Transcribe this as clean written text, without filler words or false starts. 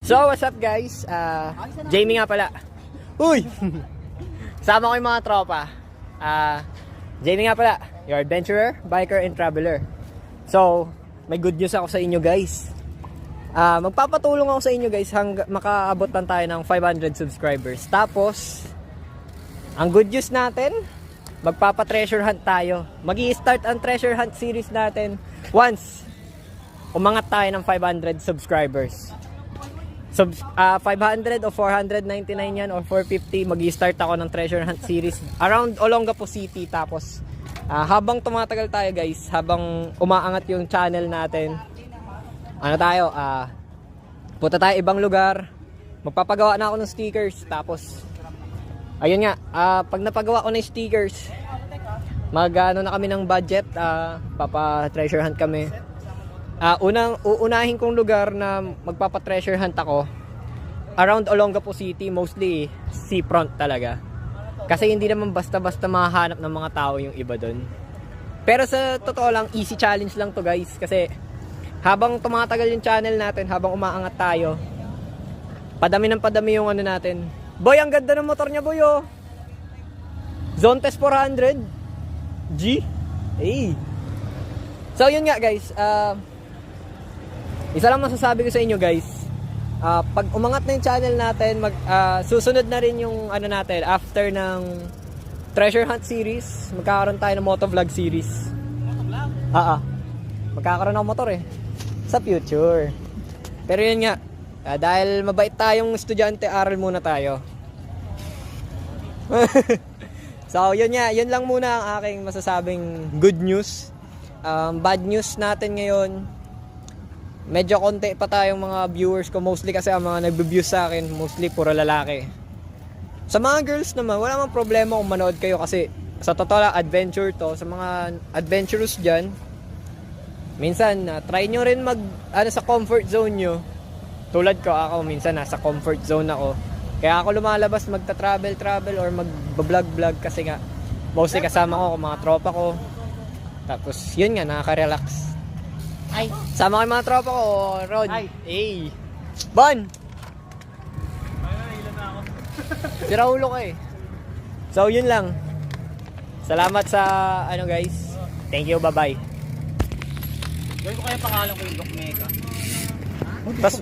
So, what's up guys? Jamie nga pala. Uy! Sama ko yung mga tropa. Jamie nga pala, your adventurer, biker, and traveler. So, may good news ako sa inyo guys. Magpapatulong ako sa inyo guys hanggang makaabot lang tayo ng 500 subscribers. Tapos, ang good news natin, magpapa-treasure hunt tayo. Mag-i-start ang treasure hunt series natin once umangat tayo ng 500 subscribers. 500 o 499 yan or 450, mag-i-start ako ng treasure hunt series around Olongapo City. Tapos habang tumatagal tayo guys, habang umaangat yung channel natin, punta tayo ibang lugar, magpapagawa na ako ng stickers. Tapos ayun nga, pag napagawa ko na yung stickers, na kami ng budget, papa treasure hunt kami. Uunahin kong lugar na magpapa-treasure hunt ako around Olongapo City, mostly seafront talaga. Kasi hindi naman basta-basta mahahanap ng mga tao yung iba doon. Pero sa totoo lang, easy challenge lang to guys. Kasi habang tumatagal yung channel natin, habang umaangat tayo, padami ng padami yung ano natin. Boy, ang ganda ng motor niya boy oh. Zontes 400 G. Hey. So yun nga guys, isa lang masasabi ko sa inyo guys, pag umangat na yung channel natin, susunod na rin yung ano natin, after ng treasure hunt series, magkakaroon tayo ng motovlog series. Motovlog? Magkakaroon ng motor sa future. Pero yun nga, dahil mabait tayong estudyante, aral muna tayo. So yun nga, yun lang muna ang aking masasabing good news. Bad news natin ngayon, medyo konti pa tayong mga viewers ko, mostly kasi ang mga nagbe-view sa akin mostly puro lalaki. Sa mga girls naman, wala mang problema kung manood kayo kasi sa totoo lang, adventure to. Sa mga adventurous dyan, minsan try nyo rin sa comfort zone nyo. Tulad ko, ako minsan nasa comfort zone ako, kaya ako lumalabas magta-travel or mag-vlog kasi nga mostly kasama ko mga tropa ko. Tapos yun nga, nakaka-relax. Ay, sama ko yung mga tropa ko, Rod. Ay. Hey. Bon! Ay, ilan na ako. Sira ulo ka So, yun lang. Salamat sa, guys. Thank you, bye-bye. Gawin ko kaya pangalan ko yung Doc Mega. Tas